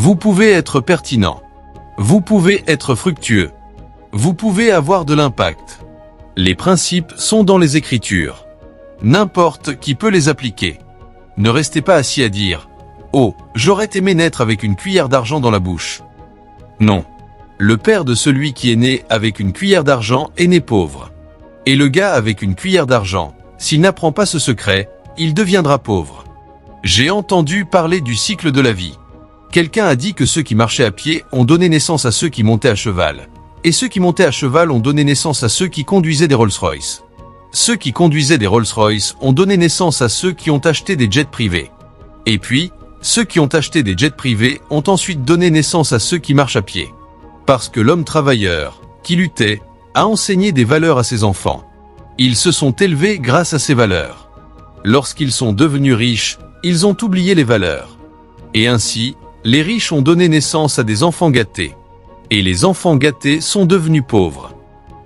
Vous pouvez être pertinent. Vous pouvez être fructueux. Vous pouvez avoir de l'impact. Les principes sont dans les Écritures. N'importe qui peut les appliquer. Ne restez pas assis à dire « Oh, j'aurais aimé naître avec une cuillère d'argent dans la bouche ». Non. Le père de celui qui est né avec une cuillère d'argent est né pauvre. Et le gars avec une cuillère d'argent, s'il n'apprend pas ce secret, il deviendra pauvre. J'ai entendu parler du cycle de la vie. Quelqu'un a dit que ceux qui marchaient à pied ont donné naissance à ceux qui montaient à cheval. Et ceux qui montaient à cheval ont donné naissance à ceux qui conduisaient des Rolls-Royce. Ceux qui conduisaient des Rolls-Royce ont donné naissance à ceux qui ont acheté des jets privés. Et puis, ceux qui ont acheté des jets privés ont ensuite donné naissance à ceux qui marchent à pied. Parce que l'homme travailleur, qui luttait, a enseigné des valeurs à ses enfants. Ils se sont élevés grâce à ces valeurs. Lorsqu'ils sont devenus riches, ils ont oublié les valeurs. Et ainsi, les riches ont donné naissance à des enfants gâtés. Et les enfants gâtés sont devenus pauvres.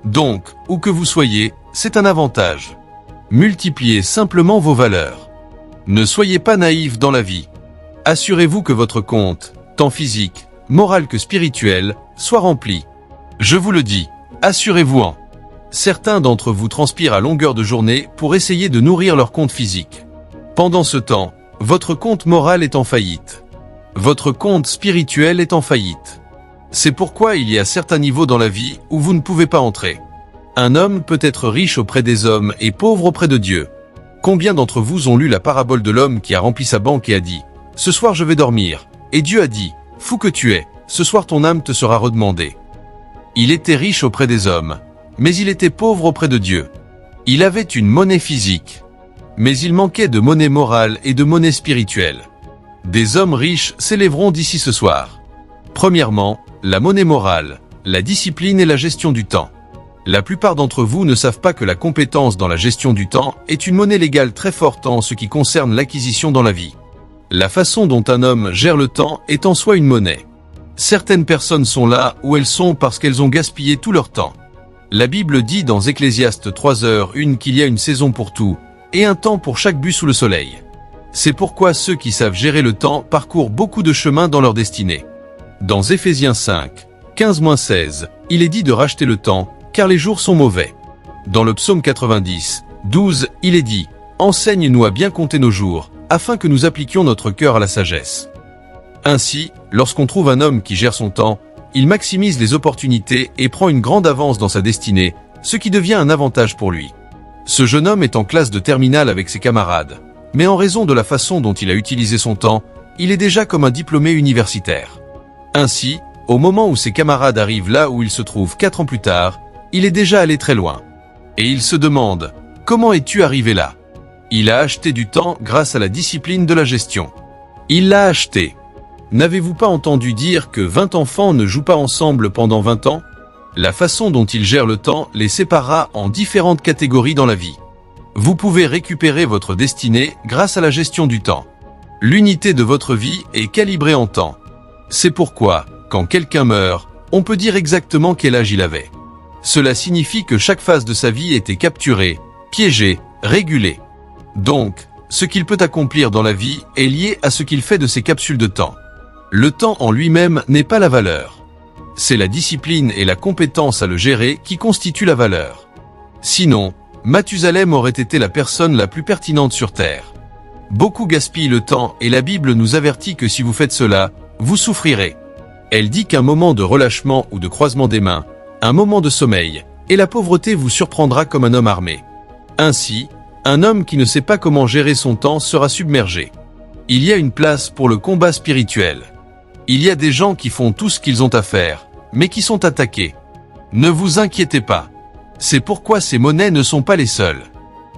Donc, où que vous soyez, c'est un avantage. Multipliez simplement vos valeurs. Ne soyez pas naïfs dans la vie. Assurez-vous que votre compte, tant physique, moral que spirituel, soit rempli. Je vous le dis, assurez-vous-en. Certains d'entre vous transpirent à longueur de journée pour essayer de nourrir leur compte physique. Pendant ce temps, votre compte moral est en faillite. Votre compte spirituel est en faillite. C'est pourquoi il y a certains niveaux dans la vie où vous ne pouvez pas entrer. Un homme peut être riche auprès des hommes et pauvre auprès de Dieu. Combien d'entre vous ont lu la parabole de l'homme qui a rempli sa banque et a dit « Ce soir je vais dormir » et Dieu a dit « Fou que tu es, ce soir ton âme te sera redemandée ». Il était riche auprès des hommes, mais il était pauvre auprès de Dieu. Il avait une monnaie physique, mais il manquait de monnaie morale et de monnaie spirituelle. Des hommes riches s'élèveront d'ici ce soir. Premièrement, la monnaie morale, la discipline et la gestion du temps. La plupart d'entre vous ne savent pas que la compétence dans la gestion du temps est une monnaie légale très forte en ce qui concerne l'acquisition dans la vie. La façon dont un homme gère le temps est en soi une monnaie. Certaines personnes sont là où elles sont parce qu'elles ont gaspillé tout leur temps. La Bible dit dans Ecclésiaste 3h1 qu'il y a une saison pour tout, et un temps pour chaque but sous le soleil. C'est pourquoi ceux qui savent gérer le temps parcourent beaucoup de chemins dans leur destinée. Dans Éphésiens 5, 15-16, il est dit de racheter le temps, car les jours sont mauvais. Dans le psaume 90, 12, il est dit « Enseigne-nous à bien compter nos jours, afin que nous appliquions notre cœur à la sagesse. » Ainsi, lorsqu'on trouve un homme qui gère son temps, il maximise les opportunités et prend une grande avance dans sa destinée, ce qui devient un avantage pour lui. Ce jeune homme est en classe de terminale avec ses camarades, mais en raison de la façon dont il a utilisé son temps, il est déjà comme un diplômé universitaire. Ainsi, au moment où ses camarades arrivent là où il se trouve 4 ans plus tard, il est déjà allé très loin. Et il se demande « Comment es-tu arrivé là ?» Il a acheté du temps grâce à la discipline de la gestion. Il l'a acheté. N'avez-vous pas entendu dire que 20 enfants ne jouent pas ensemble pendant 20 ans? La façon dont il gère le temps les séparera en différentes catégories dans la vie. Vous pouvez récupérer votre destinée grâce à la gestion du temps. L'unité de votre vie est calibrée en temps. C'est pourquoi, quand quelqu'un meurt, on peut dire exactement quel âge il avait. Cela signifie que chaque phase de sa vie était capturée, piégée, régulée. Donc, ce qu'il peut accomplir dans la vie est lié à ce qu'il fait de ses capsules de temps. Le temps en lui-même n'est pas la valeur. C'est la discipline et la compétence à le gérer qui constituent la valeur. Sinon, Mathusalem aurait été la personne la plus pertinente sur Terre. Beaucoup gaspillent le temps et la Bible nous avertit que si vous faites cela, vous souffrirez. Elle dit qu'un moment de relâchement ou de croisement des mains, un moment de sommeil, et la pauvreté vous surprendra comme un homme armé. Ainsi, un homme qui ne sait pas comment gérer son temps sera submergé. Il y a une place pour le combat spirituel. Il y a des gens qui font tout ce qu'ils ont à faire, mais qui sont attaqués. Ne vous inquiétez pas. C'est pourquoi ces monnaies ne sont pas les seules.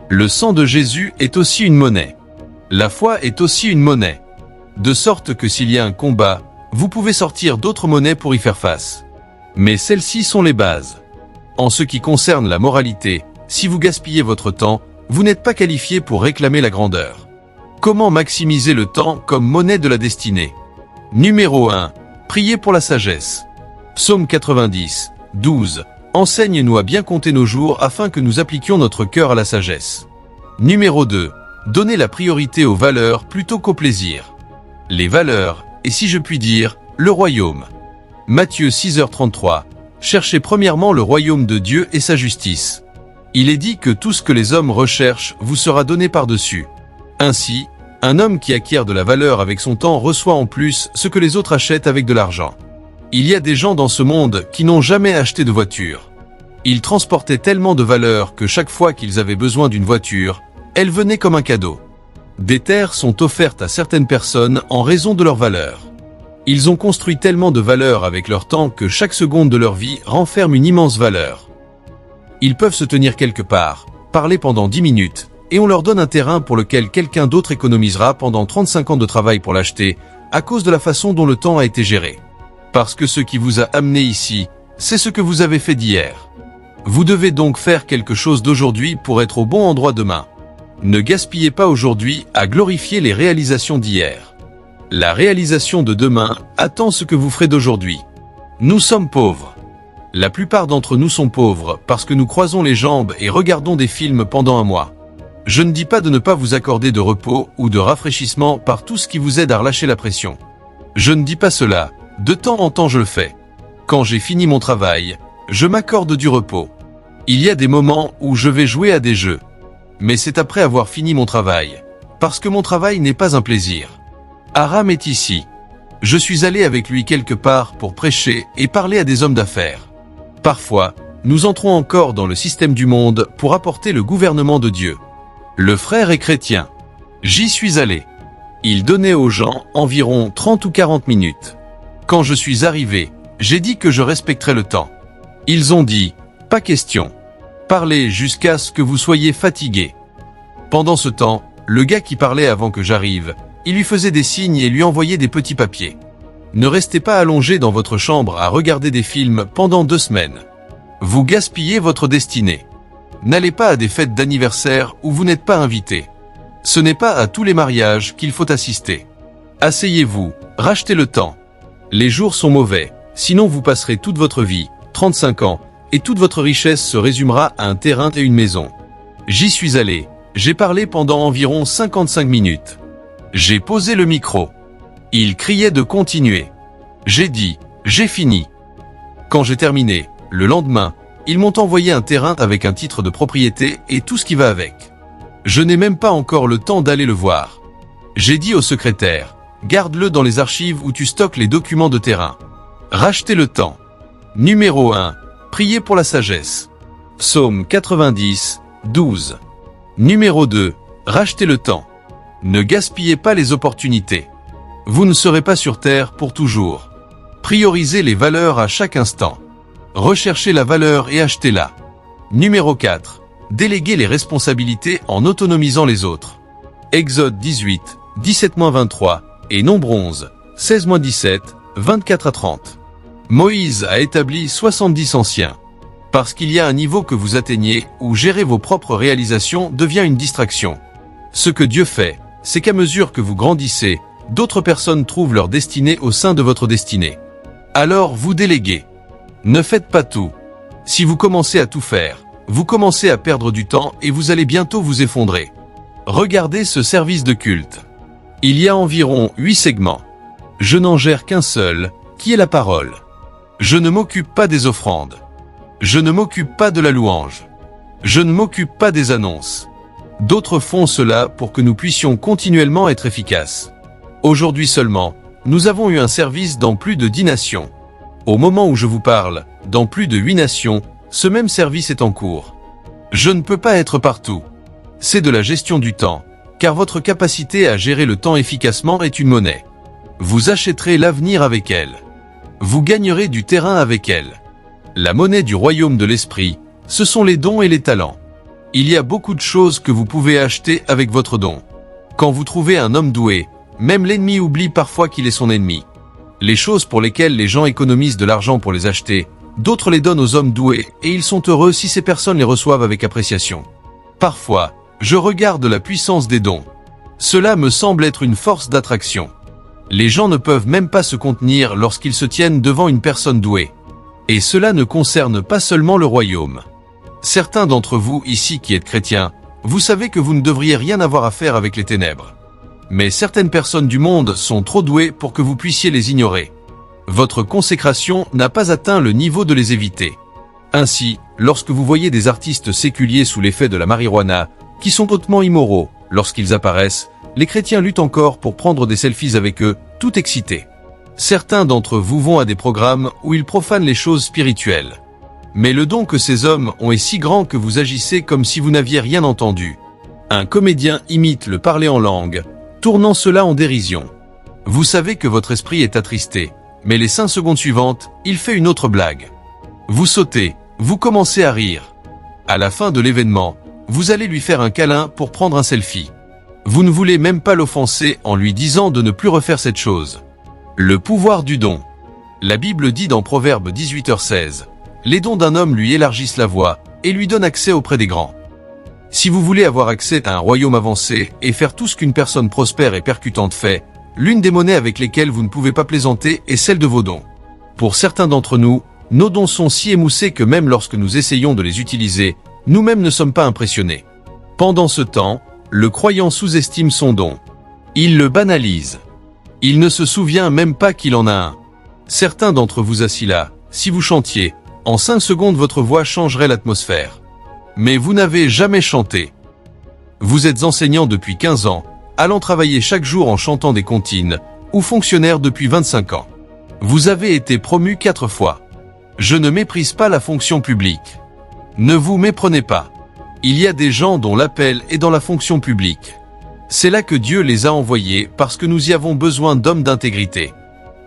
Le sang de Jésus est aussi une monnaie. La foi est aussi une monnaie. De sorte que s'il y a un combat, vous pouvez sortir d'autres monnaies pour y faire face. Mais celles-ci sont les bases. En ce qui concerne la moralité, si vous gaspillez votre temps, vous n'êtes pas qualifié pour réclamer la grandeur. Comment maximiser le temps comme monnaie de la destinée? Numéro 1. Priez pour la sagesse. Psaume 90, 12. Enseigne-nous à bien compter nos jours afin que nous appliquions notre cœur à la sagesse. Numéro 2. Donnez la priorité aux valeurs plutôt qu'aux plaisirs. Les valeurs, et si je puis dire, le royaume. Matthieu 6h33. Cherchez premièrement le royaume de Dieu et sa justice. Il est dit que tout ce que les hommes recherchent vous sera donné par-dessus. Ainsi, un homme qui acquiert de la valeur avec son temps reçoit en plus ce que les autres achètent avec de l'argent. Il y a des gens dans ce monde qui n'ont jamais acheté de voiture. Ils transportaient tellement de valeur que chaque fois qu'ils avaient besoin d'une voiture, elle venait comme un cadeau. Des terres sont offertes à certaines personnes en raison de leur valeur. Ils ont construit tellement de valeur avec leur temps que chaque seconde de leur vie renferme une immense valeur. Ils peuvent se tenir quelque part, parler pendant 10 minutes, et on leur donne un terrain pour lequel quelqu'un d'autre économisera pendant 35 ans de travail pour l'acheter, à cause de la façon dont le temps a été géré. Parce que ce qui vous a amené ici, c'est ce que vous avez fait d'hier. Vous devez donc faire quelque chose d'aujourd'hui pour être au bon endroit demain. Ne gaspillez pas aujourd'hui à glorifier les réalisations d'hier. La réalisation de demain attend ce que vous ferez d'aujourd'hui. Nous sommes pauvres. La plupart d'entre nous sont pauvres parce que nous croisons les jambes et regardons des films pendant un mois. Je ne dis pas de ne pas vous accorder de repos ou de rafraîchissement par tout ce qui vous aide à relâcher la pression. Je ne dis pas cela, de temps en temps je le fais. Quand j'ai fini mon travail, je m'accorde du repos. Il y a des moments où je vais jouer à des jeux. Mais c'est après avoir fini mon travail, parce que mon travail n'est pas un plaisir. Aram est ici. Je suis allé avec lui quelque part pour prêcher et parler à des hommes d'affaires. Parfois, nous entrons encore dans le système du monde pour apporter le gouvernement de Dieu. Le frère est chrétien. J'y suis allé. Il donnait aux gens environ 30 ou 40 minutes. Quand je suis arrivé, j'ai dit que je respecterais le temps. Ils ont dit, pas question. Parlez jusqu'à ce que vous soyez fatigué. Pendant ce temps, le gars qui parlait avant que j'arrive, il lui faisait des signes et lui envoyait des petits papiers. Ne restez pas allongé dans votre chambre à regarder des films pendant 2 semaines. Vous gaspillez votre destinée. N'allez pas à des fêtes d'anniversaire où vous n'êtes pas invité. Ce n'est pas à tous les mariages qu'il faut assister. Asseyez-vous, rachetez le temps. Les jours sont mauvais, sinon vous passerez toute votre vie, 35 ans, et toute votre richesse se résumera à un terrain et une maison. J'y suis allé, j'ai parlé pendant environ 55 minutes. J'ai posé le micro. Il criait de continuer. J'ai dit, j'ai fini. Quand j'ai terminé, le lendemain, ils m'ont envoyé un terrain avec un titre de propriété et tout ce qui va avec. Je n'ai même pas encore le temps d'aller le voir. J'ai dit au secrétaire, garde-le dans les archives où tu stockes les documents de terrain. Rachetez le temps. Numéro 1. Priez pour la sagesse. Psaume 90, 12. Numéro 2. Rachetez le temps. Ne gaspillez pas les opportunités. Vous ne serez pas sur terre pour toujours. Priorisez les valeurs à chaque instant. Recherchez la valeur et achetez-la. Numéro 4. Déléguez les responsabilités en autonomisant les autres. Exode 18, 17-23 et Nombre 11, 16-17, 24-30. Moïse a établi 70 anciens. Parce qu'il y a un niveau que vous atteignez où gérer vos propres réalisations devient une distraction. Ce que Dieu fait, c'est qu'à mesure que vous grandissez, d'autres personnes trouvent leur destinée au sein de votre destinée. Alors vous déléguez. Ne faites pas tout. Si vous commencez à tout faire, vous commencez à perdre du temps et vous allez bientôt vous effondrer. Regardez ce service de culte. Il y a environ 8 segments. Je n'en gère qu'un seul, qui est la parole. Je ne m'occupe pas des offrandes. Je ne m'occupe pas de la louange. Je ne m'occupe pas des annonces. D'autres font cela pour que nous puissions continuellement être efficaces. Aujourd'hui seulement, nous avons eu un service dans plus de 10 nations. Au moment où je vous parle, dans plus de 8 nations, ce même service est en cours. Je ne peux pas être partout. C'est de la gestion du temps, car votre capacité à gérer le temps efficacement est une monnaie. Vous achèterez l'avenir avec elle. Vous gagnerez du terrain avec elle. La monnaie du royaume de l'esprit, ce sont les dons et les talents. Il y a beaucoup de choses que vous pouvez acheter avec votre don. Quand vous trouvez un homme doué, même l'ennemi oublie parfois qu'il est son ennemi. Les choses pour lesquelles les gens économisent de l'argent pour les acheter, d'autres les donnent aux hommes doués et ils sont heureux si ces personnes les reçoivent avec appréciation. Parfois, je regarde la puissance des dons. Cela me semble être une force d'attraction. Les gens ne peuvent même pas se contenir lorsqu'ils se tiennent devant une personne douée. Et cela ne concerne pas seulement le royaume. Certains d'entre vous ici qui êtes chrétiens, vous savez que vous ne devriez rien avoir à faire avec les ténèbres. Mais certaines personnes du monde sont trop douées pour que vous puissiez les ignorer. Votre consécration n'a pas atteint le niveau de les éviter. Ainsi, lorsque vous voyez des artistes séculiers sous l'effet de la marijuana, qui sont hautement immoraux, lorsqu'ils apparaissent, les chrétiens luttent encore pour prendre des selfies avec eux, tout excités. Certains d'entre vous vont à des programmes où ils profanent les choses spirituelles. Mais le don que ces hommes ont est si grand que vous agissez comme si vous n'aviez rien entendu. Un comédien imite le parler en langue, tournant cela en dérision. Vous savez que votre esprit est attristé, mais les 5 secondes suivantes, il fait une autre blague. Vous sautez, vous commencez à rire. À la fin de l'événement, vous allez lui faire un câlin pour prendre un selfie. Vous ne voulez même pas l'offenser en lui disant de ne plus refaire cette chose. Le pouvoir du don. La Bible dit dans Proverbe 18h16, « Les dons d'un homme lui élargissent la voie et lui donnent accès auprès des grands. » Si vous voulez avoir accès à un royaume avancé et faire tout ce qu'une personne prospère et percutante fait, l'une des monnaies avec lesquelles vous ne pouvez pas plaisanter est celle de vos dons. Pour certains d'entre nous, nos dons sont si émoussés que même lorsque nous essayons de les utiliser, nous-mêmes ne sommes pas impressionnés. Pendant ce temps, le croyant sous-estime son don. Il le banalise. Il ne se souvient même pas qu'il en a un. Certains d'entre vous assis là, si vous chantiez, en 5 secondes votre voix changerait l'atmosphère. Mais vous n'avez jamais chanté. Vous êtes enseignant depuis 15 ans, allant travailler chaque jour en chantant des comptines, ou fonctionnaire depuis 25 ans. Vous avez été promu 4 fois. Je ne méprise pas la fonction publique. Ne vous méprenez pas. Il y a des gens dont l'appel est dans la fonction publique. C'est là que Dieu les a envoyés parce que nous y avons besoin d'hommes d'intégrité.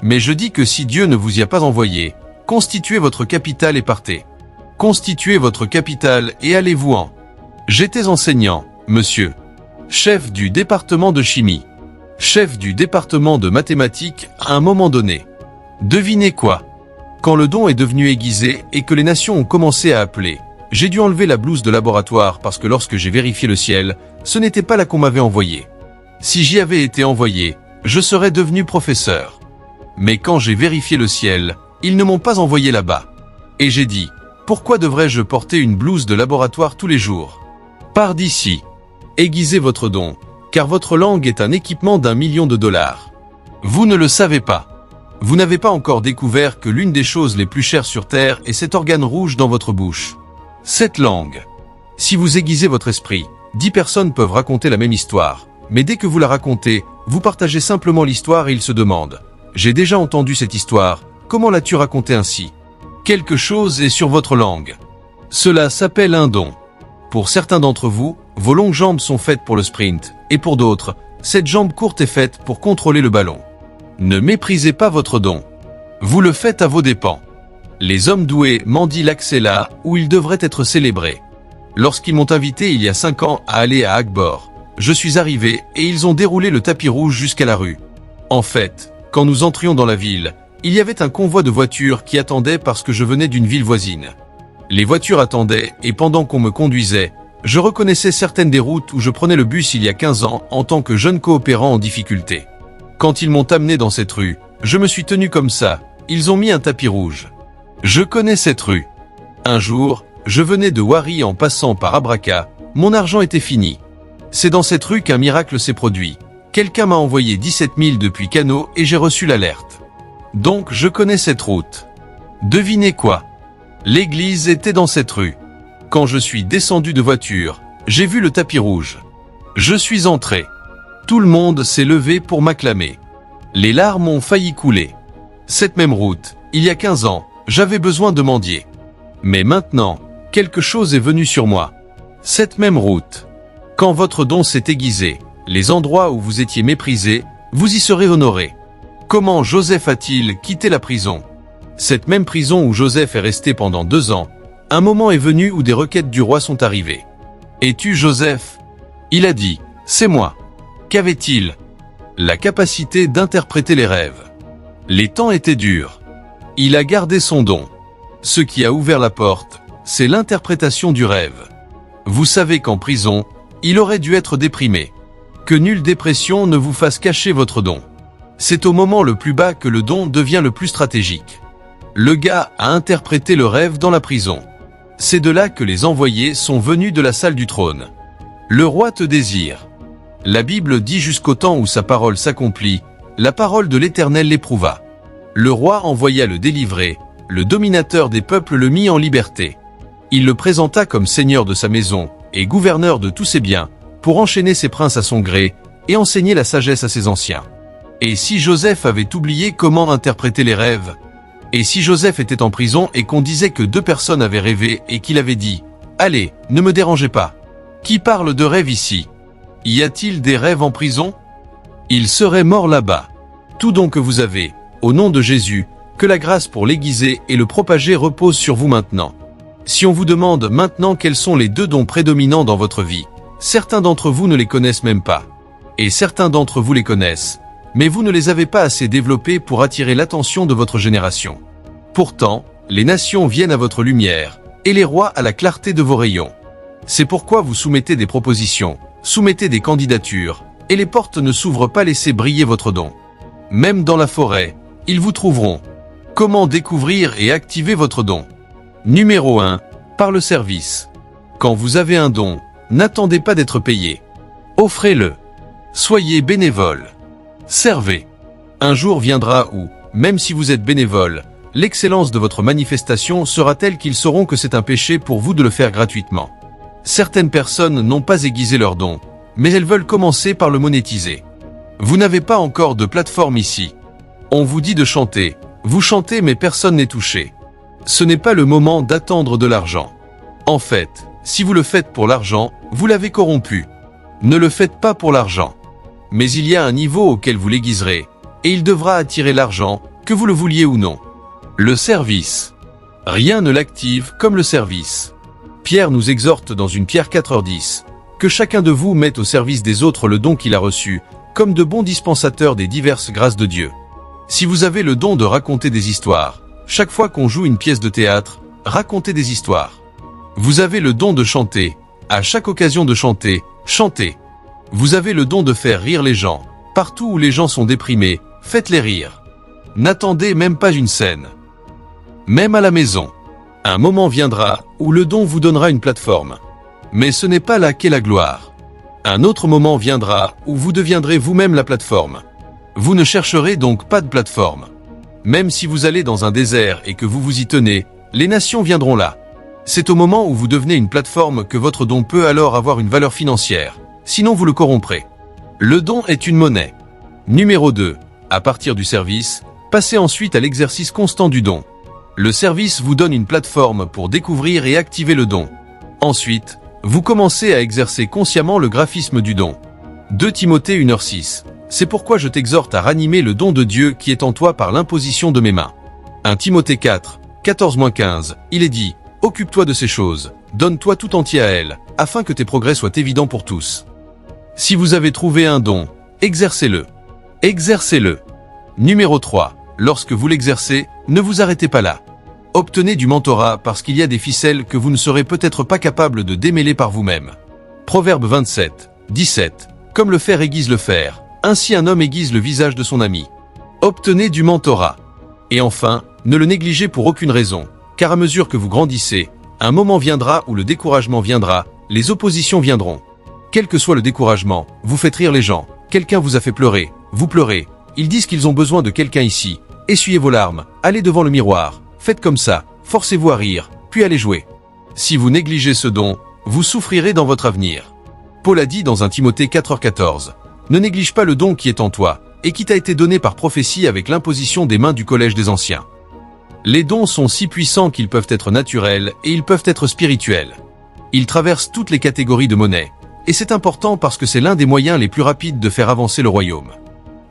Mais je dis que si Dieu ne vous y a pas envoyé, constituez votre capital et partez. Constituez votre capital et allez-vous-en. J'étais enseignant, monsieur. Chef du département de chimie. Chef du département de mathématiques à un moment donné. Devinez quoi? Quand le don est devenu aiguisé et que les nations ont commencé à appeler, j'ai dû enlever la blouse de laboratoire parce que lorsque j'ai vérifié le ciel, ce n'était pas là qu'on m'avait envoyé. Si j'y avais été envoyé, je serais devenu professeur. Mais quand j'ai vérifié le ciel, ils ne m'ont pas envoyé là-bas. Et j'ai dit, pourquoi devrais-je porter une blouse de laboratoire tous les jours? Par d'ici. Aiguisez votre don, car votre langue est un équipement d'1 million de dollars. Vous ne le savez pas. Vous n'avez pas encore découvert que l'une des choses les plus chères sur Terre est cet organe rouge dans votre bouche. Cette langue. Si vous aiguisez votre esprit, 10 personnes peuvent raconter la même histoire, mais dès que vous la racontez, vous partagez simplement l'histoire et ils se demandent « J'ai déjà entendu cette histoire, comment l'as-tu racontée ainsi ?» Quelque chose est sur votre langue. Cela s'appelle un don. Pour certains d'entre vous, vos longues jambes sont faites pour le sprint, et pour d'autres, cette jambe courte est faite pour contrôler le ballon. Ne méprisez pas votre don. Vous le faites à vos dépens. Les hommes doués mendient l'accès là où ils devraient être célébrés. Lorsqu'ils m'ont invité il y a 5 ans à aller à Akbor, je suis arrivé et ils ont déroulé le tapis rouge jusqu'à la rue. En fait, quand nous entrions dans la ville, il y avait un convoi de voitures qui attendait parce que je venais d'une ville voisine. Les voitures attendaient et pendant qu'on me conduisait, je reconnaissais certaines des routes où je prenais le bus il y a 15 ans en tant que jeune coopérant en difficulté. Quand ils m'ont amené dans cette rue, je me suis tenu comme ça, ils ont mis un tapis rouge. Je connais cette rue. Un jour, je venais de Wari en passant par Abraka, mon argent était fini. C'est dans cette rue qu'un miracle s'est produit. Quelqu'un m'a envoyé 17 000 depuis Kano et j'ai reçu l'alerte. Donc je connais cette route. Devinez quoi? L'église était dans cette rue. Quand je suis descendu de voiture, j'ai vu le tapis rouge. Je suis entré. Tout le monde s'est levé pour m'acclamer. Les larmes ont failli couler. Cette même route, il y a 15 ans, j'avais besoin de mendier. Mais maintenant, quelque chose est venu sur moi. Cette même route. Quand votre don s'est aiguisé, les endroits où vous étiez méprisés, vous y serez honorés. Comment Joseph a-t-il quitté la prison? Cette même prison où Joseph est resté pendant 2 ans, un moment est venu où des requêtes du roi sont arrivées. Es-tu Joseph? Il a dit, c'est moi. Qu'avait-il? La capacité d'interpréter les rêves. Les temps étaient durs. Il a gardé son don. Ce qui a ouvert la porte, c'est l'interprétation du rêve. Vous savez qu'en prison, il aurait dû être déprimé. Que nulle dépression ne vous fasse cacher votre don. C'est au moment le plus bas que le don devient le plus stratégique. Le gars a interprété le rêve dans la prison. C'est de là que les envoyés sont venus de la salle du trône. Le roi te désire. La Bible dit jusqu'au temps où sa parole s'accomplit, la parole de l'Éternel l'éprouva. Le roi envoya le délivrer, le dominateur des peuples le mit en liberté. Il le présenta comme seigneur de sa maison et gouverneur de tous ses biens, pour enchaîner ses princes à son gré et enseigner la sagesse à ses anciens. Et si Joseph avait oublié comment interpréter les rêves? Et si Joseph était en prison et qu'on disait que 2 personnes avaient rêvé et qu'il avait dit « Allez, ne me dérangez pas. Qui parle de rêve ici? Y a-t-il des rêves en prison? Il serait mort là-bas. Tout don que vous avez, au nom de Jésus, que la grâce pour l'aiguiser et le propager repose sur vous maintenant. Si on vous demande maintenant quels sont les 2 dons prédominants dans votre vie, certains d'entre vous ne les connaissent même pas. Et certains d'entre vous les connaissent, mais vous ne les avez pas assez développés pour attirer l'attention de votre génération. Pourtant, les nations viennent à votre lumière, et les rois à la clarté de vos rayons. C'est pourquoi vous soumettez des propositions, soumettez des candidatures, et les portes ne s'ouvrent pas, laissez briller votre don. Même dans la forêt, ils vous trouveront. Comment découvrir et activer votre don? Numéro 1. Par le service. Quand vous avez un don, n'attendez pas d'être payé. Offrez-le. Soyez bénévole. Servez. Un jour viendra où, même si vous êtes bénévole, l'excellence de votre manifestation sera telle qu'ils sauront que c'est un péché pour vous de le faire gratuitement. Certaines personnes n'ont pas aiguisé leur don, mais elles veulent commencer par le monétiser. Vous n'avez pas encore de plateforme ici. On vous dit de chanter, vous chantez mais personne n'est touché. Ce n'est pas le moment d'attendre de l'argent. En fait, si vous le faites pour l'argent, vous l'avez corrompu. Ne le faites pas pour l'argent. Mais il y a un niveau auquel vous l'aiguiserez, et il devra attirer l'argent, que vous le vouliez ou non. Le service. Rien ne l'active comme le service. Pierre nous exhorte dans une Pierre 4h10, que chacun de vous mette au service des autres le don qu'il a reçu, comme de bons dispensateurs des diverses grâces de Dieu. Si vous avez le don de raconter des histoires, chaque fois qu'on joue une pièce de théâtre, racontez des histoires. Vous avez le don de chanter, à chaque occasion de chanter, chantez. Vous avez le don de faire rire les gens, partout où les gens sont déprimés, faites-les rire. N'attendez même pas une scène. Même à la maison. Un moment viendra où le don vous donnera une plateforme. Mais ce n'est pas là qu'est la gloire. Un autre moment viendra où vous deviendrez vous-même la plateforme. Vous ne chercherez donc pas de plateforme. Même si vous allez dans un désert et que vous vous y tenez, les nations viendront là. C'est au moment où vous devenez une plateforme que votre don peut alors avoir une valeur financière. Sinon vous le corromprez. Le don est une monnaie. Numéro 2. À partir du service, passez ensuite à l'exercice constant du don. Le service vous donne une plateforme pour découvrir et activer le don. Ensuite, vous commencez à exercer consciemment le graphisme du don. 2 Timothée 1h6. C'est pourquoi je t'exhorte à ranimer le don de Dieu qui est en toi par l'imposition de mes mains. 1 Timothée 4, 14-15, il est dit, occupe-toi de ces choses, donne-toi tout entier à elles, afin que tes progrès soient évidents pour tous. Si vous avez trouvé un don, exercez-le. Exercez-le. Numéro 3. Lorsque vous l'exercez, ne vous arrêtez pas là. Obtenez du mentorat parce qu'il y a des ficelles que vous ne serez peut-être pas capable de démêler par vous-même. Proverbe 27, 17. Comme le fer aiguise le fer, ainsi un homme aiguise le visage de son ami. Obtenez du mentorat. Et enfin, ne le négligez pour aucune raison, car à mesure que vous grandissez, un moment viendra où le découragement viendra, les oppositions viendront. Quel que soit le découragement, vous faites rire les gens, quelqu'un vous a fait pleurer, vous pleurez, ils disent qu'ils ont besoin de quelqu'un ici, essuyez vos larmes, allez devant le miroir, faites comme ça, forcez-vous à rire, puis allez jouer. Si vous négligez ce don, vous souffrirez dans votre avenir. Paul a dit dans 1 Timothée 4h14, ne néglige pas le don qui est en toi, et qui t'a été donné par prophétie avec l'imposition des mains du collège des anciens. Les dons sont si puissants qu'ils peuvent être naturels et ils peuvent être spirituels. Ils traversent toutes les catégories de monnaie, et c'est important parce que c'est l'un des moyens les plus rapides de faire avancer le royaume.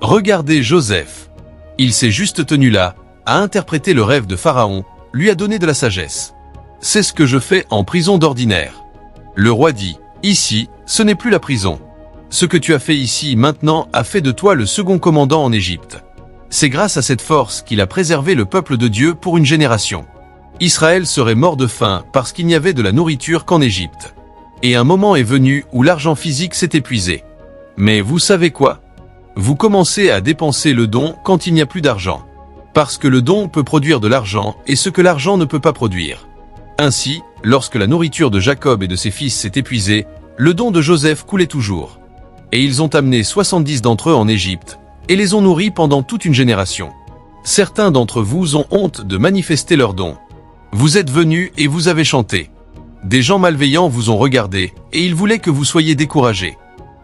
Regardez Joseph. Il s'est juste tenu là, a interprété le rêve de Pharaon, lui a donné de la sagesse. C'est ce que je fais en prison d'ordinaire. Le roi dit, ici, ce n'est plus la prison. Ce que tu as fait ici maintenant a fait de toi le second commandant en Égypte. C'est grâce à cette force qu'il a préservé le peuple de Dieu pour une génération. Israël serait mort de faim parce qu'il n'y avait de la nourriture qu'en Égypte. Et un moment est venu où l'argent physique s'est épuisé. Mais vous savez quoi? Vous commencez à dépenser le don quand il n'y a plus d'argent. Parce que le don peut produire de l'argent et ce que l'argent ne peut pas produire. Ainsi, lorsque la nourriture de Jacob et de ses fils s'est épuisée, le don de Joseph coulait toujours. Et ils ont amené 70 d'entre eux en Égypte, et les ont nourris pendant toute une génération. Certains d'entre vous ont honte de manifester leurs dons. Vous êtes venus et vous avez chanté. Des gens malveillants vous ont regardé et ils voulaient que vous soyez découragés.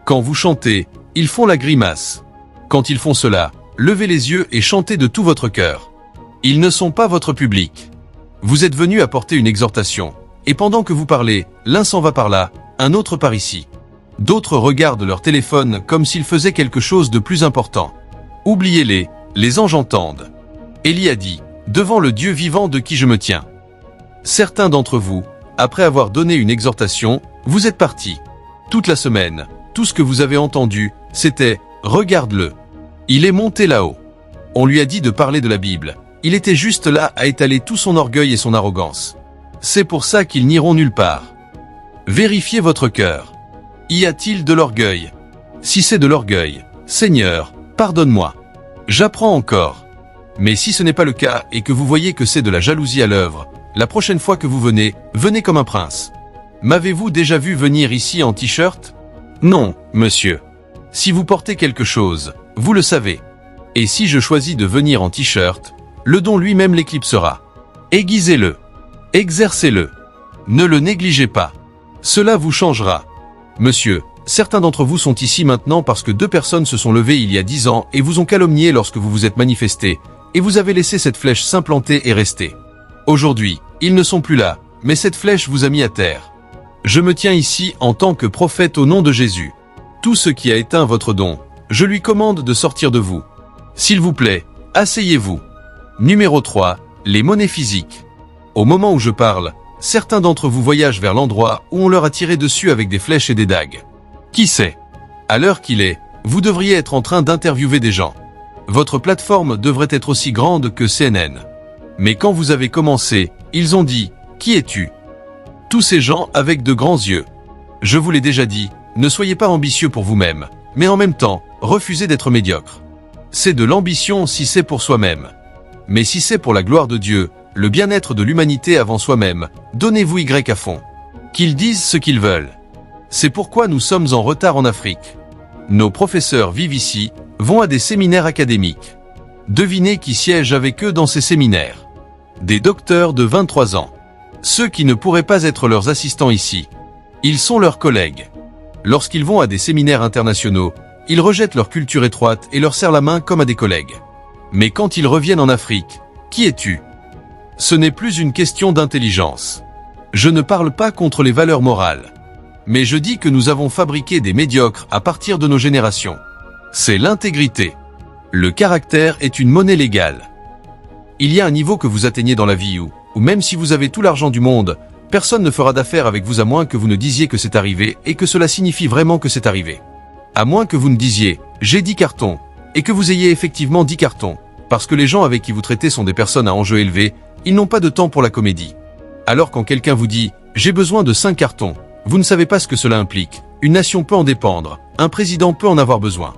Quand vous chantez, ils font la grimace. Quand ils font cela, levez les yeux et chantez de tout votre cœur. Ils ne sont pas votre public. Vous êtes venus apporter une exhortation, et pendant que vous parlez, l'un s'en va par là, un autre par ici. D'autres regardent leur téléphone comme s'ils faisaient quelque chose de plus important. Oubliez-les, les anges entendent. Élie a dit, devant le Dieu vivant de qui je me tiens. Certains d'entre vous, après avoir donné une exhortation, vous êtes partis. Toute la semaine, tout ce que vous avez entendu, c'était « Regarde-le. Il est monté là-haut. » On lui a dit de parler de la Bible. Il était juste là à étaler tout son orgueil et son arrogance. C'est pour ça qu'ils n'iront nulle part. Vérifiez votre cœur. Y a-t-il de l'orgueil? Si c'est de l'orgueil, Seigneur, pardonne-moi. J'apprends encore. Mais si ce n'est pas le cas et que vous voyez que c'est de la jalousie à l'œuvre, la prochaine fois que vous venez, venez comme un prince. M'avez-vous déjà vu venir ici en t-shirt? Non, monsieur. Si vous portez quelque chose, vous le savez. Et si je choisis de venir en t-shirt, le don lui-même l'éclipsera. Aiguisez-le. Exercez-le. Ne le négligez pas. Cela vous changera. Monsieur, certains d'entre vous sont ici maintenant parce que 2 personnes se sont levées il y a 10 ans et vous ont calomnié lorsque vous vous êtes manifesté, et vous avez laissé cette flèche s'implanter et rester. Aujourd'hui, ils ne sont plus là, mais cette flèche vous a mis à terre. Je me tiens ici en tant que prophète au nom de Jésus. Tout ce qui a éteint votre don, je lui commande de sortir de vous. S'il vous plaît, asseyez-vous. Numéro 3, les monnaies physiques. Au moment où je parle, certains d'entre vous voyagent vers l'endroit où on leur a tiré dessus avec des flèches et des dagues. Qui sait? À l'heure qu'il est, vous devriez être en train d'interviewer des gens. Votre plateforme devrait être aussi grande que CNN. Mais quand vous avez commencé, ils ont dit « Qui es-tu » Tous ces gens avec de grands yeux. Je vous l'ai déjà dit, ne soyez pas ambitieux pour vous-même, mais en même temps, refusez d'être médiocre. C'est de l'ambition si c'est pour soi-même. Mais si c'est pour la gloire de Dieu, le bien-être de l'humanité avant soi-même, donnez-vous Y à fond. Qu'ils disent ce qu'ils veulent. C'est pourquoi nous sommes en retard en Afrique. Nos professeurs vivent ici, vont à des séminaires académiques. Devinez qui siège avec eux dans ces séminaires. Des docteurs de 23 ans. Ceux qui ne pourraient pas être leurs assistants ici. Ils sont leurs collègues. Lorsqu'ils vont à des séminaires internationaux, ils rejettent leur culture étroite et leur serrent la main comme à des collègues. Mais quand ils reviennent en Afrique, qui es-tu? Ce n'est plus une question d'intelligence. Je ne parle pas contre les valeurs morales. Mais je dis que nous avons fabriqué des médiocres à partir de nos générations. C'est l'intégrité. Le caractère est une monnaie légale. Il y a un niveau que vous atteignez dans la vie où même si vous avez tout l'argent du monde, personne ne fera d'affaires avec vous à moins que vous ne disiez que c'est arrivé et que cela signifie vraiment que c'est arrivé. À moins que vous ne disiez « j'ai 10 cartons » et que vous ayez effectivement 10 cartons, parce que les gens avec qui vous traitez sont des personnes à enjeu élevé, ils n'ont pas de temps pour la comédie. Alors quand quelqu'un vous dit « j'ai besoin de 5 cartons », vous ne savez pas ce que cela implique. Une nation peut en dépendre, un président peut en avoir besoin.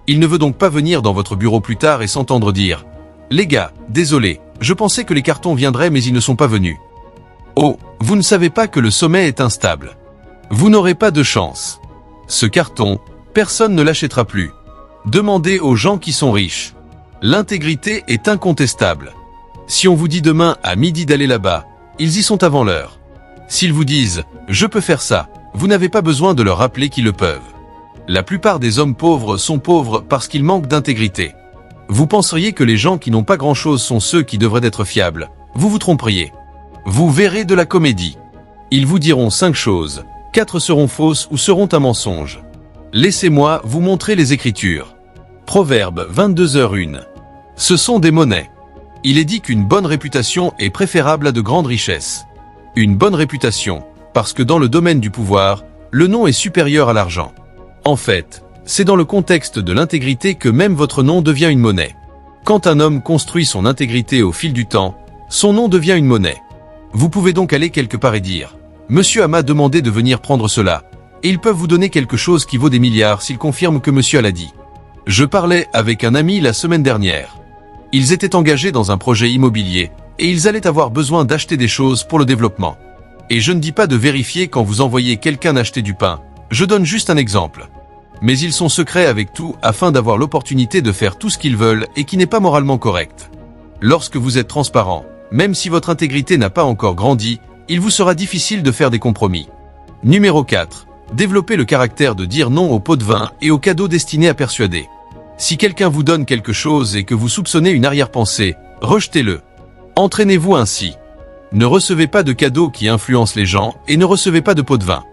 Il ne veut donc pas venir dans votre bureau plus tard et s'entendre dire « les gars, désolé, je pensais que les cartons viendraient mais ils ne sont pas venus. » Oh, vous ne savez pas que le sommet est instable. Vous n'aurez pas de chance. Ce carton, personne ne l'achètera plus. Demandez aux gens qui sont riches. L'intégrité est incontestable. Si on vous dit demain à midi d'aller là-bas, ils y sont avant l'heure. S'ils vous disent « je peux faire ça », vous n'avez pas besoin de leur rappeler qu'ils le peuvent. La plupart des hommes pauvres sont pauvres parce qu'ils manquent d'intégrité. Vous penseriez que les gens qui n'ont pas grand-chose sont ceux qui devraient être fiables. Vous vous tromperiez. Vous verrez de la comédie. Ils vous diront 5 choses, 4 seront fausses ou seront un mensonge. Laissez-moi vous montrer les Écritures. Proverbe 22h01. Ce sont des monnaies. Il est dit qu'une bonne réputation est préférable à de grandes richesses. Une bonne réputation, parce que dans le domaine du pouvoir, le nom est supérieur à l'argent. En fait, c'est dans le contexte de l'intégrité que même votre nom devient une monnaie. Quand un homme construit son intégrité au fil du temps, son nom devient une monnaie. Vous pouvez donc aller quelque part et dire « Monsieur m'a demandé de venir prendre cela », et ils peuvent vous donner quelque chose qui vaut des milliards s'ils confirment que monsieur l'a dit. Je parlais avec un ami la semaine dernière. Ils étaient engagés dans un projet immobilier, et ils allaient avoir besoin d'acheter des choses pour le développement. Et je ne dis pas de vérifier quand vous envoyez quelqu'un acheter du pain, je donne juste un exemple. Mais ils sont secrets avec tout afin d'avoir l'opportunité de faire tout ce qu'ils veulent et qui n'est pas moralement correct. Lorsque vous êtes transparent, même si votre intégrité n'a pas encore grandi, il vous sera difficile de faire des compromis. Numéro 4. Développez le caractère de dire non aux pots de vin et aux cadeaux destinés à persuader. Si quelqu'un vous donne quelque chose et que vous soupçonnez une arrière-pensée, rejetez-le. Entraînez-vous ainsi. Ne recevez pas de cadeaux qui influencent les gens et ne recevez pas de pots de vin.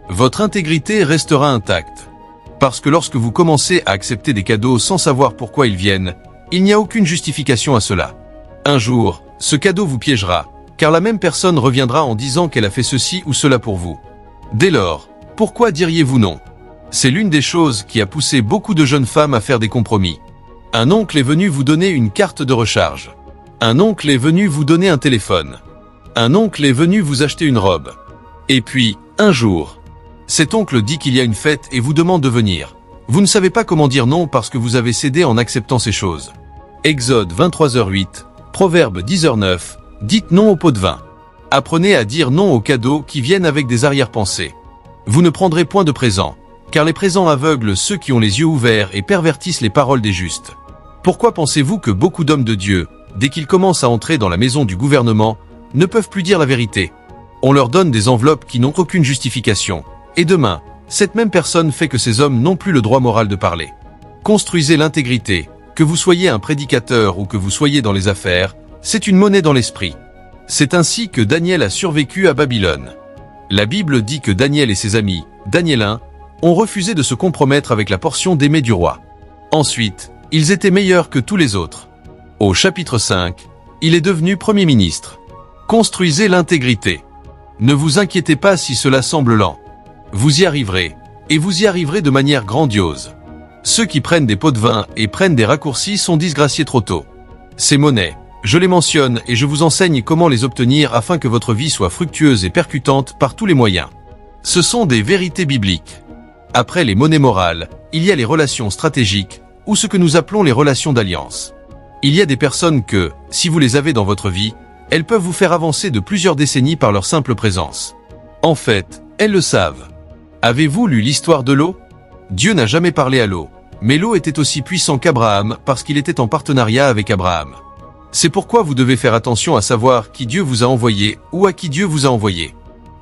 Votre intégrité restera intacte. Parce que lorsque vous commencez à accepter des cadeaux sans savoir pourquoi ils viennent, il n'y a aucune justification à cela. Un jour, ce cadeau vous piégera, car la même personne reviendra en disant qu'elle a fait ceci ou cela pour vous. Dès lors, pourquoi diriez-vous non? C'est l'une des choses qui a poussé beaucoup de jeunes femmes à faire des compromis. Un oncle est venu vous donner une carte de recharge. Un oncle est venu vous donner un téléphone. Un oncle est venu vous acheter une robe. Et puis, un jour, cet oncle dit qu'il y a une fête et vous demande de venir. Vous ne savez pas comment dire non parce que vous avez cédé en acceptant ces choses. Exode 23h08, Proverbe 10h09, dites non aux pots de vin. Apprenez à dire non aux cadeaux qui viennent avec des arrière-pensées. Vous ne prendrez point de présents, car les présents aveuglent ceux qui ont les yeux ouverts et pervertissent les paroles des justes. Pourquoi pensez-vous que beaucoup d'hommes de Dieu, dès qu'ils commencent à entrer dans la maison du gouvernement, ne peuvent plus dire la vérité? On leur donne des enveloppes qui n'ont aucune justification. Et demain, cette même personne fait que ces hommes n'ont plus le droit moral de parler. Construisez l'intégrité. Que vous soyez un prédicateur ou que vous soyez dans les affaires, c'est une monnaie dans l'esprit. C'est ainsi que Daniel a survécu à Babylone. La Bible dit que Daniel et ses amis, Daniel 1, ont refusé de se compromettre avec la portion d'aimé du roi. Ensuite, ils étaient meilleurs que tous les autres. Au chapitre 5, il est devenu Premier ministre. Construisez l'intégrité. Ne vous inquiétez pas si cela semble lent. Vous y arriverez, et vous y arriverez de manière grandiose. Ceux qui prennent des pots de vin et prennent des raccourcis sont disgraciés trop tôt. Ces monnaies, je les mentionne et je vous enseigne comment les obtenir afin que votre vie soit fructueuse et percutante par tous les moyens. Ce sont des vérités bibliques. Après les monnaies morales, il y a les relations stratégiques, ou ce que nous appelons les relations d'alliance. Il y a des personnes que, si vous les avez dans votre vie, elles peuvent vous faire avancer de plusieurs décennies par leur simple présence. En fait, elles le savent. Avez-vous lu l'histoire de l'eau? Dieu n'a jamais parlé à l'eau, mais l'eau était aussi puissant qu'Abraham parce qu'il était en partenariat avec Abraham. C'est pourquoi vous devez faire attention à savoir qui Dieu vous a envoyé ou à qui Dieu vous a envoyé.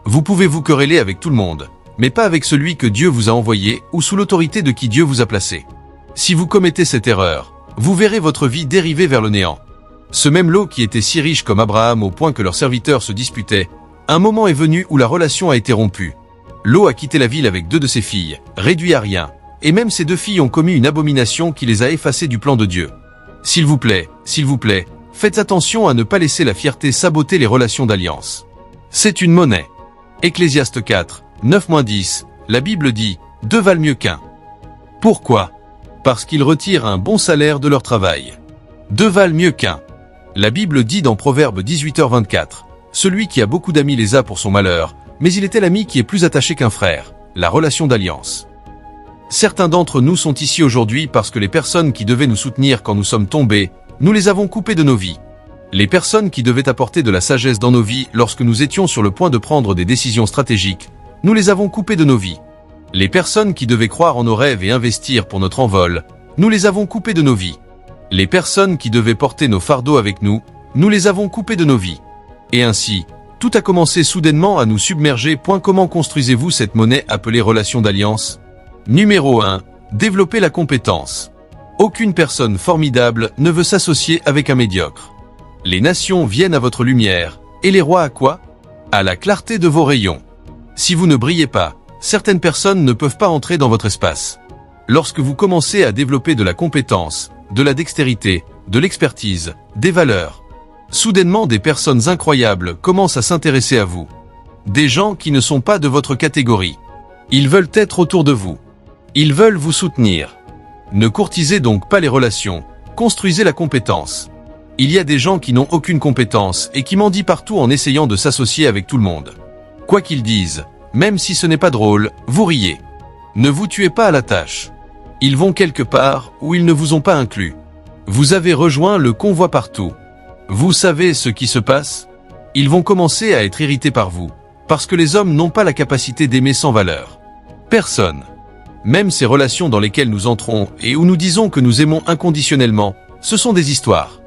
Vous pouvez vous quereller avec tout le monde, mais pas avec celui que Dieu vous a envoyé ou sous l'autorité de qui Dieu vous a placé. Si vous commettez cette erreur, vous verrez votre vie dériver vers le néant. Ce même Lot qui était si riche comme Abraham au point que leurs serviteurs se disputaient, un moment est venu où la relation a été rompue. Lot a quitté la ville avec 2 de ses filles, réduit à rien, et même ces 2 filles ont commis une abomination qui les a effacées du plan de Dieu. S'il vous plaît, faites attention à ne pas laisser la fierté saboter les relations d'alliance. C'est une monnaie. Ecclésiaste 4, 9-10, la Bible dit « 2 valent mieux qu'un ». Pourquoi? Parce qu'ils retirent un bon salaire de leur travail. 2 valent mieux qu'un. La Bible dit dans Proverbe 18h24, « Celui qui a beaucoup d'amis les a pour son malheur, mais il était l'ami qui est plus attaché qu'un frère, la relation d'alliance. » Certains d'entre nous sont ici aujourd'hui parce que les personnes qui devaient nous soutenir quand nous sommes tombés, nous les avons coupées de nos vies. Les personnes qui devaient apporter de la sagesse dans nos vies lorsque nous étions sur le point de prendre des décisions stratégiques, nous les avons coupées de nos vies. Les personnes qui devaient croire en nos rêves et investir pour notre envol, nous les avons coupées de nos vies. Les personnes qui devaient porter nos fardeaux avec nous, nous les avons coupées de nos vies. Et ainsi, tout a commencé soudainement à nous submerger. Comment construisez-vous cette monnaie appelée relation d'alliance? Numéro 1. Développez la compétence. Aucune personne formidable ne veut s'associer avec un médiocre. Les nations viennent à votre lumière, et les rois à quoi? À la clarté de vos rayons. Si vous ne brillez pas, certaines personnes ne peuvent pas entrer dans votre espace. Lorsque vous commencez à développer de la compétence, de la dextérité, de l'expertise, des valeurs, soudainement des personnes incroyables commencent à s'intéresser à vous. Des gens qui ne sont pas de votre catégorie. Ils veulent être autour de vous. Ils veulent vous soutenir. Ne courtisez donc pas les relations, construisez la compétence. Il y a des gens qui n'ont aucune compétence et qui mendient partout en essayant de s'associer avec tout le monde. Quoi qu'ils disent, même si ce n'est pas drôle, vous riez. Ne vous tuez pas à la tâche. Ils vont quelque part où ils ne vous ont pas inclus. Vous avez rejoint le convoi partout. Vous savez ce qui se passe? Ils vont commencer à être irrités par vous, parce que les hommes n'ont pas la capacité d'aimer sans valeur. Personne. Même ces relations dans lesquelles nous entrons et où nous disons que nous aimons inconditionnellement, ce sont des histoires.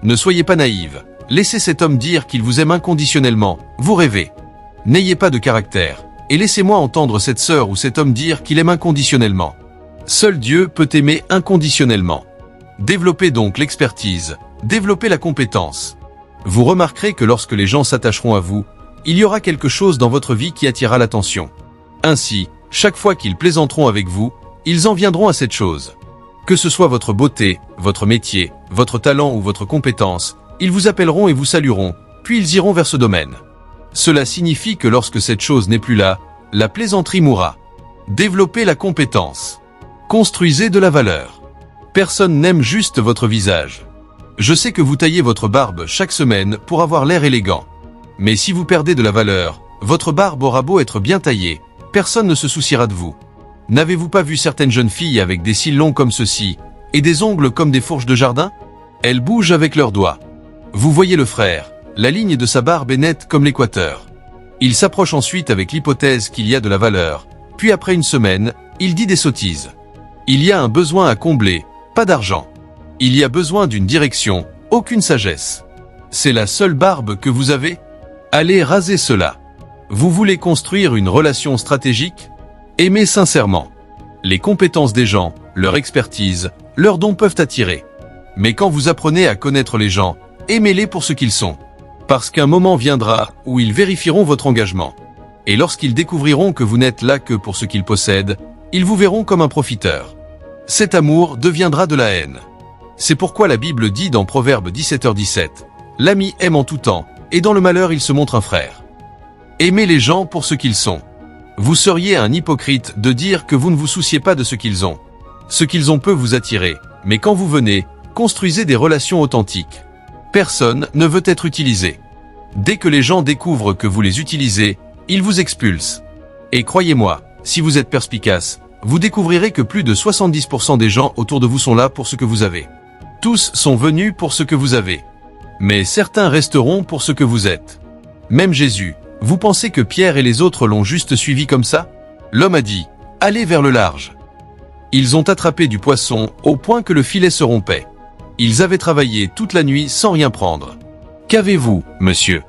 Ne soyez pas naïve. Laissez cet homme dire qu'il vous aime inconditionnellement. Vous rêvez. N'ayez pas de caractère. Et laissez-moi entendre cette sœur ou cet homme dire qu'il aime inconditionnellement. Seul Dieu peut aimer inconditionnellement. Développez donc l'expertise. Développez la compétence. Vous remarquerez que lorsque les gens s'attacheront à vous, il y aura quelque chose dans votre vie qui attirera l'attention. Ainsi, chaque fois qu'ils plaisanteront avec vous, ils en viendront à cette chose. Que ce soit votre beauté, votre métier, votre talent ou votre compétence, ils vous appelleront et vous salueront, puis ils iront vers ce domaine. Cela signifie que lorsque cette chose n'est plus là, la plaisanterie mourra. Développez la compétence. Construisez de la valeur. Personne n'aime juste votre visage. Je sais que vous taillez votre barbe chaque semaine pour avoir l'air élégant. Mais si vous perdez de la valeur, votre barbe aura beau être bien taillée, personne ne se souciera de vous. N'avez-vous pas vu certaines jeunes filles avec des cils longs comme ceux-ci, et des ongles comme des fourches de jardin? Elles bougent avec leurs doigts. Vous voyez le frère, la ligne de sa barbe est nette comme l'équateur. Il s'approche ensuite avec l'hypothèse qu'il y a de la valeur, puis après une semaine, il dit des sottises. Il y a un besoin à combler, pas d'argent. Il y a besoin d'une direction, aucune sagesse. C'est la seule barbe que vous avez? Allez raser cela. Vous voulez construire une relation stratégique? Aimez sincèrement. Les compétences des gens, leur expertise, leurs dons peuvent attirer. Mais quand vous apprenez à connaître les gens, aimez-les pour ce qu'ils sont. Parce qu'un moment viendra où ils vérifieront votre engagement. Et lorsqu'ils découvriront que vous n'êtes là que pour ce qu'ils possèdent, ils vous verront comme un profiteur. Cet amour deviendra de la haine. C'est pourquoi la Bible dit dans Proverbe 17h17, « L'ami aime en tout temps, et dans le malheur il se montre un frère. » Aimez les gens pour ce qu'ils sont. Vous seriez un hypocrite de dire que vous ne vous souciez pas de ce qu'ils ont. Ce qu'ils ont peut vous attirer, mais quand vous venez, construisez des relations authentiques. Personne ne veut être utilisé. Dès que les gens découvrent que vous les utilisez, ils vous expulsent. Et croyez-moi, si vous êtes perspicace, vous découvrirez que plus de 70% des gens autour de vous sont là pour ce que vous avez. Tous sont venus pour ce que vous avez. Mais certains resteront pour ce que vous êtes. Même Jésus, vous pensez que Pierre et les autres l'ont juste suivi comme ça? L'homme a dit, allez vers le large. Ils ont attrapé du poisson au point que le filet se rompait. Ils avaient travaillé toute la nuit sans rien prendre. Qu'avez-vous, monsieur?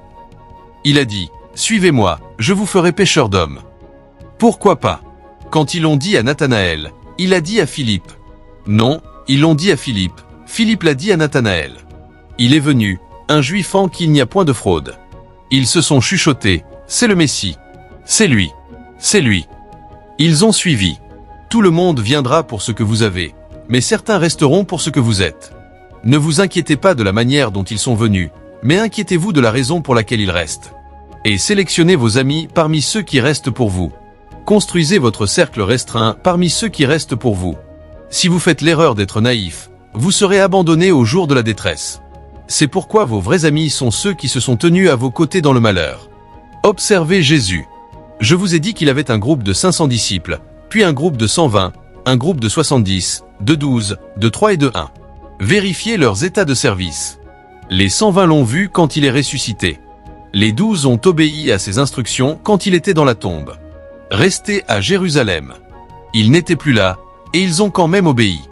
Il a dit, suivez-moi, je vous ferai pêcheur d'hommes. Pourquoi pas? Quand ils l'ont dit à Nathanaël, il a dit à Philippe. Non, ils l'ont dit à Philippe. Philippe l'a dit à Nathanaël. Il est venu, un juif en qui il n'y a point de fraude. Ils se sont chuchotés, c'est le Messie. C'est lui. C'est lui. Ils ont suivi. Tout le monde viendra pour ce que vous avez, mais certains resteront pour ce que vous êtes. Ne vous inquiétez pas de la manière dont ils sont venus, mais inquiétez-vous de la raison pour laquelle ils restent. Et sélectionnez vos amis parmi ceux qui restent pour vous. Construisez votre cercle restreint parmi ceux qui restent pour vous. Si vous faites l'erreur d'être naïf, vous serez abandonné au jour de la détresse. C'est pourquoi vos vrais amis sont ceux qui se sont tenus à vos côtés dans le malheur. Observez Jésus. Je vous ai dit qu'il avait un groupe de 500 disciples, puis un groupe de 120, un groupe de 70, de 12, de 3 et de 1. Vérifiez leurs états de service. Les 120 l'ont vu quand il est ressuscité. Les 12 ont obéi à ses instructions quand il était dans la tombe. Restez à Jérusalem. Ils n'étaient plus là, et ils ont quand même obéi.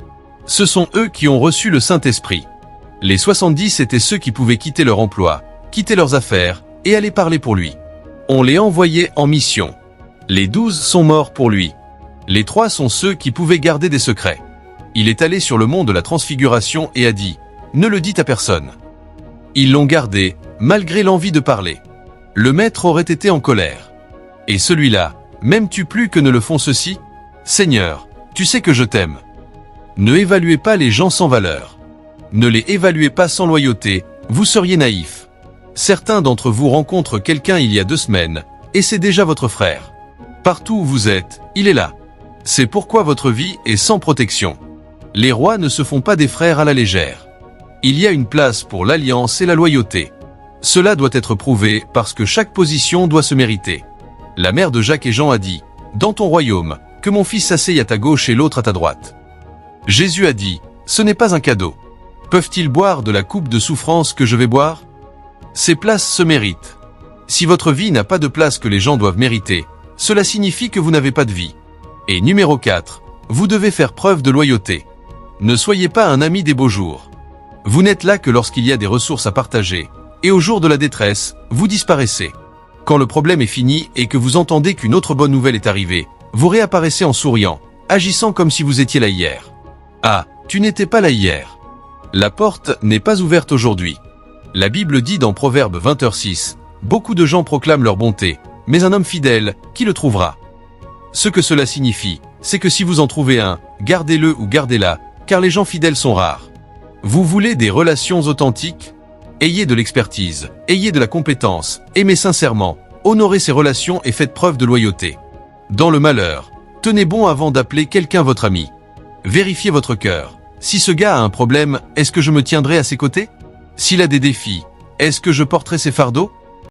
Ce sont eux qui ont reçu le Saint-Esprit. Les 70 étaient ceux qui pouvaient quitter leur emploi, quitter leurs affaires, et aller parler pour lui. On les envoyait en mission. Les 12 sont morts pour lui. Les 3 sont ceux qui pouvaient garder des secrets. Il est allé sur le mont de la Transfiguration et a dit « Ne le dites à personne ». Ils l'ont gardé, malgré l'envie de parler. Le maître aurait été en colère. Et celui-là, m'aimes-tu plus que ne le font ceux-ci? Seigneur, tu sais que je t'aime. Ne évaluez pas les gens sans valeur. Ne les évaluez pas sans loyauté, vous seriez naïf. Certains d'entre vous rencontrent quelqu'un il y a 2 semaines, et c'est déjà votre frère. Partout où vous êtes, il est là. C'est pourquoi votre vie est sans protection. Les rois ne se font pas des frères à la légère. Il y a une place pour l'alliance et la loyauté. Cela doit être prouvé parce que chaque position doit se mériter. La mère de Jacques et Jean a dit, « Dans ton royaume, que mon fils s'asseye à ta gauche et l'autre à ta droite. » Jésus a dit, « Ce n'est pas un cadeau. Peuvent-ils boire de la coupe de souffrance que je vais boire? » Ces places se méritent. Si votre vie n'a pas de place que les gens doivent mériter, cela signifie que vous n'avez pas de vie. Et numéro 4, vous devez faire preuve de loyauté. Ne soyez pas un ami des beaux jours. Vous n'êtes là que lorsqu'il y a des ressources à partager, et au jour de la détresse, vous disparaissez. Quand le problème est fini et que vous entendez qu'une autre bonne nouvelle est arrivée, vous réapparaissez en souriant, agissant comme si vous étiez là hier. Ah, tu n'étais pas là hier. La porte n'est pas ouverte aujourd'hui. La Bible dit dans Proverbe 20h6, « Beaucoup de gens proclament leur bonté, mais un homme fidèle, qui le trouvera ?» Ce que cela signifie, c'est que si vous en trouvez un, gardez-le ou gardez-la, car les gens fidèles sont rares. Vous voulez des relations authentiques ? Ayez de l'expertise, ayez de la compétence, aimez sincèrement, honorez ces relations et faites preuve de loyauté. Dans le malheur, tenez bon avant d'appeler quelqu'un votre ami. Vérifiez votre cœur. Si ce gars a un problème, est-ce que je me tiendrai à ses côtés ? S'il a des défis, est-ce que je porterai ses fardeaux ?